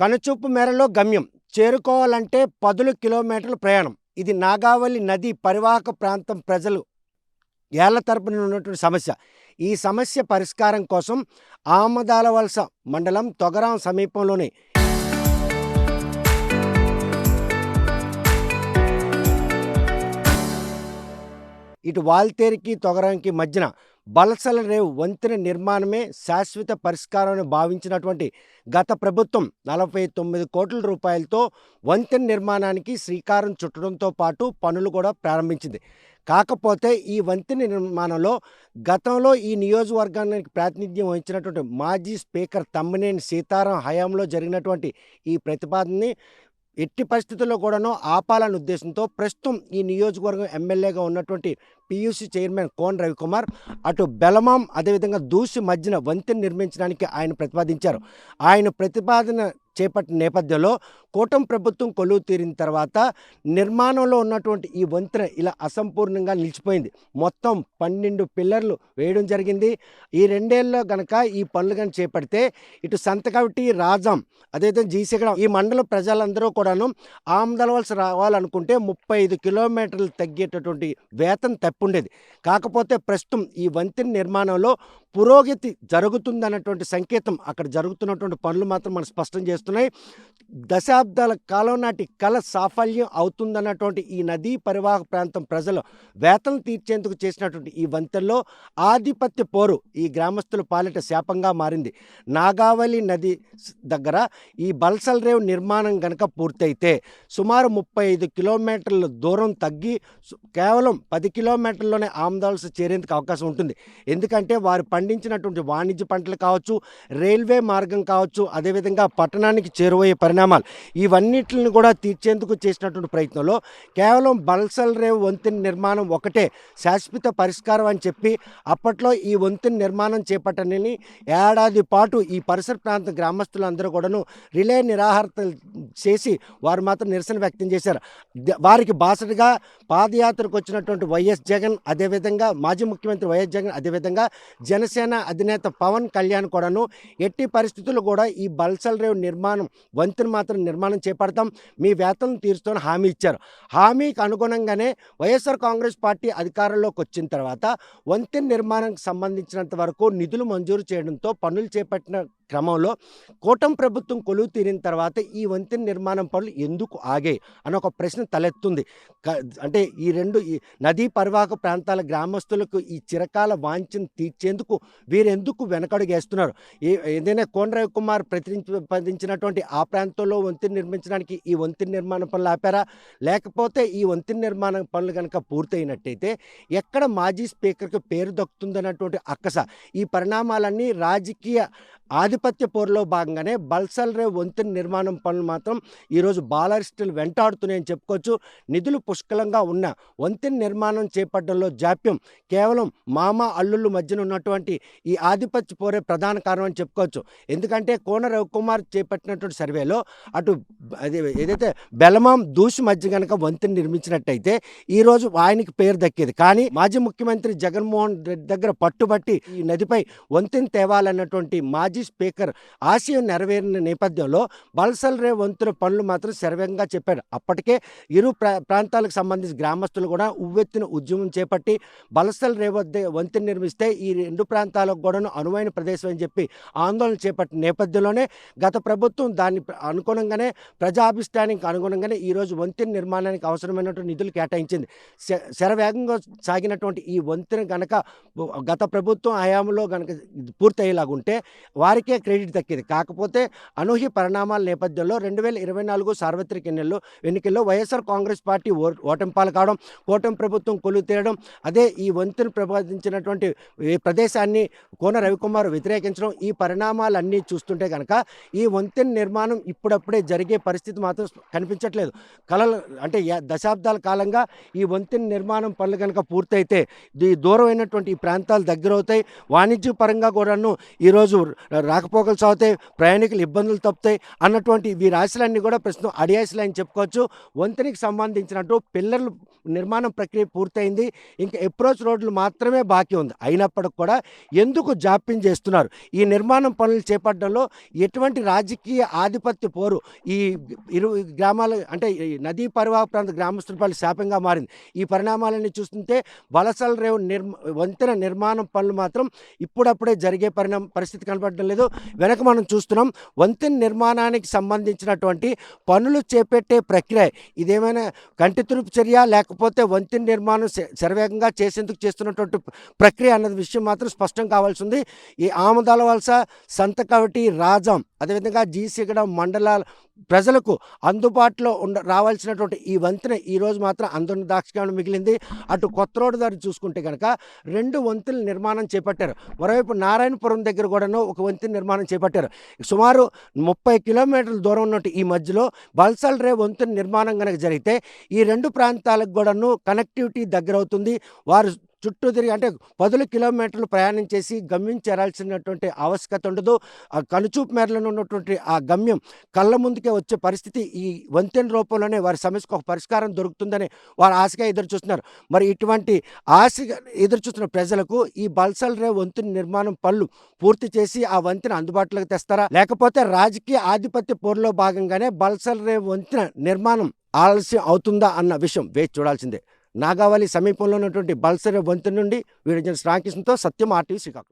కనుచూపు మేరలో గమ్యం చేరుకోవాలంటే పదుల కిలోమీటర్ల ప్రయాణం. ఇది నాగావళి నది పరివాహక ప్రాంతం ప్రజలు ఏళ్ల తరపున ఉన్నటువంటి సమస్య. ఈ సమస్య పరిష్కారం కోసం ఆమదాలవలస మండలం తొగరాం సమీపంలోని ఇటు వాల్తేరికి తొగరాంకి మధ్యన బలసల రేవు వంతెన నిర్మాణమే శాశ్వత పరిష్కారం భావించినటువంటి గత ప్రభుత్వం 49 కోట్ల రూపాయలతో వంతెన నిర్మాణానికి శ్రీకారం చుట్టడంతో పాటు పనులు కూడా ప్రారంభించింది. కాకపోతే ఈ వంతెన నిర్మాణంలో గతంలో ఈ నియోజకవర్గానికి ప్రాతినిధ్యం వహించినటువంటి మాజీ స్పీకర్ తమ్మినేని సీతారాం హయాంలో జరిగినటువంటి ఈ ప్రతిపాదనని ఎట్టి పరిస్థితుల్లో కూడాను ఆపాలనే ఉద్దేశంతో ప్రస్తుతం ఈ నియోజకవర్గం ఎమ్మెల్యేగా ఉన్నటువంటి పీయూసీ చైర్మన్ కోన రవికుమార్ అటు బెలమాం అదేవిధంగా దూసి మధ్యన వంతెన నిర్మించడానికి ఆయన ప్రతిపాదించారు. ఆయన ప్రతిపాదన చేపట్టిన నేపథ్యంలో కూటమి ప్రభుత్వం కొలువు తీరిన తర్వాత నిర్మాణంలో ఉన్నటువంటి ఈ వంతెన ఇలా అసంపూర్ణంగా నిలిచిపోయింది. మొత్తం 12 పిల్లర్లు వేయడం జరిగింది. ఈ 2 ఏళ్ళలో గనక ఈ పనులు కానీ చేపడితే ఇటు సంతకవిటి రాజాం అదేవిధంగా జీసగడం ఈ మండల ప్రజలందరూ కూడాను ఆమదలవలస రావాలనుకుంటే 35 కిలోమీటర్లు తగ్గేటటువంటి వేతన తప్పుండేది. కాకపోతే ప్రస్తుతం ఈ వంతెన నిర్మాణంలో పురోగతి జరుగుతుందన్నటువంటి సంకేతం అక్కడ జరుగుతున్నటువంటి పనులు మాత్రం మనం స్పష్టం చేస్తున్నాయి. దశాబ్దాల కాలం నాటి కళ సాఫల్యం అవుతుందన్నటువంటి ఈ నదీ పరివాహక ప్రాంతం ప్రజలు వేతనం తీర్చేందుకు చేసినటువంటి ఈ వంతెనలో ఆధిపత్య పోరు ఈ గ్రామస్తుల పాలిట శాపంగా మారింది. నాగావళి నది దగ్గర ఈ బల్సల్ రేవ్ నిర్మాణం గనక పూర్తయితే సుమారు 35 కిలోమీటర్ల దూరం తగ్గి కేవలం 10 కిలోమీటర్లలోనే ఆమదాల్సి చేరేందుకు అవకాశం ఉంటుంది. ఎందుకంటే వారు పండించినటువంటి వాణిజ్య పంటలు కావచ్చు, రైల్వే మార్గం కావచ్చు, అదేవిధంగా పట్టణానికి చేరువయ్యే పరిణామాలు ఇవన్నిటిని కూడా తీర్చేందుకు చేసినటువంటి ప్రయత్నంలో కేవలం బల్సల్ రేవ్ వంతెన నిర్మాణం ఒకటే శాశ్వత పరిష్కారం అని చెప్పి అప్పట్లో ఈ వంతెన నిర్మాణం చేపట్టనని ఏడాది పాటు ఈ పరిసర ప్రాంత గ్రామస్తులందరూ కూడాను రిలే నిరాహారతలు చేసి వారు మాత్రం నిరసన వ్యక్తం చేశారు. వారికి బాసటగా పాదయాత్రకు వచ్చినటువంటి వైఎస్ జగన్, అదేవిధంగా మాజీ ముఖ్యమంత్రి వైఎస్ జగన్, అదేవిధంగా జనసేన అధినేత పవన్ కళ్యాణ్ కూడాను ఎట్టి పరిస్థితుల్లో కూడా ఈ బల్సల్ రేవ్ నిర్మాణం వంతెన మాత్రం నిర్మాణం చేపడతాం, మీ వేతనం తీరుస్తామని హామీ ఇచ్చారు. హామీకి అనుగుణంగానే వైఎస్ఆర్ కాంగ్రెస్ పార్టీ అధికారంలోకి వచ్చిన తర్వాత వంతెన నిర్మాణానికి సంబంధించినంత వరకు నిధులు మంజూరు చేయడంతో పనులు చేపట్టిన క్రమంలో కూటమి ప్రభుత్వం కొలువు తీరిన తర్వాత ఈ వంతెన నిర్మాణం పనులు ఎందుకు ఆగాయి అని ఒక ప్రశ్న తలెత్తుంది. అంటే ఈ నదీ పరివాహక ప్రాంతాల గ్రామస్తులకు ఈ చిరకాల వాంఛను తీర్చేందుకు వీరెందుకు వెనకడుగేస్తున్నారు? ఏదైనా కోన రవికుమార్ ప్రతిపాదించినటువంటి ఆ ప్రాంతంలో వంతెన నిర్మించడానికి ఈ వంతెన నిర్మాణ పనులు ఆపారా? లేకపోతే ఈ వంతెన నిర్మాణ పనులు కనుక పూర్తయినట్టయితే ఎక్కడ మాజీ స్పీకర్కి పేరు దక్కుతుందన్నటువంటి అక్కస. ఈ పరిణామాలన్నీ రాజకీయ ఆధిపత్య పోరులో భాగంగానే బల్సల్ రేవ్ వంతెన నిర్మాణం పనులు మాత్రం ఈరోజు బాలరిస్టులు వెంటాడుతున్నాయని చెప్పుకోవచ్చు. నిధులు పుష్కలంగా ఉన్న వంతెన నిర్మాణం చేపట్టడంలో జాప్యం కేవలం మామ అల్లుళ్ళ మధ్యన ఉన్నటువంటి ఈ ఆధిపత్య పోరే ప్రధాన కారణం అని చెప్పుకోవచ్చు. ఎందుకంటే కోన రవికుమార్ చేపట్టినటువంటి సర్వేలో అటు ఏదైతే బెలమాం దూసి మధ్య కనుక వంతెన నిర్మించినట్టయితే ఈరోజు ఆయనకి పేరు దక్కేది. కానీ మాజీ ముఖ్యమంత్రి జగన్మోహన్ రెడ్డి దగ్గర పట్టుబట్టి ఈ నదిపై వంతెన తేవాలన్నటువంటి మాజీ స్పీకర్ ఆశయం నెరవేరిన నేపథ్యంలో బల్సల్ రేవ్ వంతెన పనులు మాత్రం శరవేగంగా చెప్పాడు. అప్పటికే ఇరు ప్రాంతాలకు సంబంధించి గ్రామస్తులు కూడా ఉవ్వెత్తున ఉద్యమం చేపట్టి బల్సల్ రేవ్ వంతెన నిర్మిస్తే ఈ 2 ప్రాంతాలకు కూడా అనువైన ప్రదేశం అని చెప్పి ఆందోళన చేపట్టిన నేపథ్యంలోనే గత ప్రభుత్వం దాన్ని అనుగుణంగానే ప్రజాభిష్టానికి అనుగుణంగానే ఈరోజు వంతెన నిర్మాణానికి అవసరమైనటువంటి నిధులు కేటాయించింది. శరవేగంగా సాగినటువంటి ఈ వంతెన కనుక గత ప్రభుత్వం హయాంలో కనుక పూర్తయ్యేలాగుంటే వారికే క్రెడిట్ దక్కేది. కాకపోతే అనూహ్య పరిణామాల నేపథ్యంలో 2024 సార్వత్రిక ఎన్నికల్లో వైఎస్ఆర్ కాంగ్రెస్ పార్టీ ఓటమి పాలు కావడం, కూటమి ప్రభుత్వం కొలువు తీరడం, అదే ఈ వంతెన ప్రతిపాదించినటువంటి ప్రదేశాన్ని కోన రవికుమార్ వ్యతిరేకించడం, ఈ పరిణామాలన్నీ చూస్తుంటే కనుక ఈ వంతెన నిర్మాణం ఇప్పుడప్పుడే జరిగే పరిస్థితి మాత్రం కనిపించట్లేదు. అంటే దశాబ్దాల కాలంగా ఈ వంతెన నిర్మాణం పనులు కనుక పూర్తయితే దూరమైనటువంటి ఈ ప్రాంతాలు దగ్గరవుతాయి. వాణిజ్య పరంగా కూడాను ఈరోజు రాకపోకలు సాగుతాయి, ప్రయాణికులు ఇబ్బందులు తప్పుతాయి అన్నటువంటి వీరి ఆశలన్నీ కూడా ప్రస్తుతం అడియాశలు అని చెప్పుకోవచ్చు. వంతెనకి సంబంధించినట్టు పిల్లర్లు నిర్మాణం ప్రక్రియ పూర్తయింది. ఇంకా అప్రోచ్ రోడ్లు మాత్రమే బాకీ ఉంది. అయినప్పటికి కూడా ఎందుకు జాప్యం చేస్తున్నారు? ఈ నిర్మాణం పనులు చేపట్టడంలో ఎటువంటి రాజకీయ ఆధిపత్య పోరు ఈ ఇరు గ్రామాలు అంటే ఈ నదీ పరివాహక ప్రాంత గ్రామస్తులపల్లి శాపంగా మారింది. ఈ పరిణామాలన్నీ చూస్తుంటే వలసల రేవు వంతెన నిర్మాణం పనులు మాత్రం ఇప్పుడప్పుడే జరిగే పరిస్థితి కనపడడం లేదు. వెనక మనం చూస్తున్నాం. వంతెన నిర్మాణానికి సంబంధించినటువంటి పనులు చేపట్టే ప్రక్రియ ఇదేమైనా కంటి తురుపు చర్య, లేకపోతే వంతెన నిర్మాణం శరవేగంగా చేసేందుకు చేస్తున్నటువంటి ప్రక్రియ అన్నది విషయం మాత్రం స్పష్టం కావాల్సి ఉంది. ఈ ఆమదాల వలస, సంతకవటి, రాజాం, అదేవిధంగా జీసీగడ మండలాల ప్రజలకు అందుబాటులో రావాల్సినటువంటి ఈ వంతెన ఈరోజు మాత్రం అందరిని దాక్షిణ్యం మిగిలింది. అటు కొత్త రోడ్డు దారి చూసుకుంటే కనుక 2 వంతెనల నిర్మాణం చేపట్టారు. మరోవైపు నారాయణపురం దగ్గర కూడాను ఒక వంతెన నిర్మాణం చేపట్టారు. సుమారు 30 కిలోమీటర్ల దూరం ఉన్నట్టు ఈ మధ్యలో బల్సల్ రే వంతెన నిర్మాణం కనుక జరిగితే ఈ 2 ప్రాంతాలకు కూడాను కనెక్టివిటీ దగ్గరవుతుంది. వారు చుట్టూ తిరిగి అంటే 10 కిలోమీటర్లు ప్రయాణం చేసి గమ్యం చేరాల్సినటువంటి ఆవశ్యకత ఉండదు. ఆ కనుచూపు మేరలో ఉన్నటువంటి ఆ గమ్యం కళ్ళ ముందుకే వచ్చే పరిస్థితి ఈ వంతెన రూపంలోనే వారి సమస్యకు ఒక పరిష్కారం దొరుకుతుందని వారు ఆశగా ఎదురు చూస్తున్నారు. మరి ఇటువంటి ఆశగా ఎదురు చూస్తున్న ప్రజలకు ఈ బల్సల్ రే వంతెన నిర్మాణం పనులు పూర్తి చేసి ఆ వంతెన అందుబాటులోకి తెస్తారా, లేకపోతే రాజకీయ ఆధిపత్య పోరులో భాగంగానే బల్సల్ రే వంతెన నిర్మాణం ఆలస్యం అవుతుందా అన్న విషయం వేచి చూడాల్సిందే. నాగావళి సమీపంలో ఉన్నటువంటి బల్సర్ వంతెన నుండి వీడియో జర్నలిస్ట్ రామకృష్ణతో సత్యం, RTV శ్రీకాకుళం.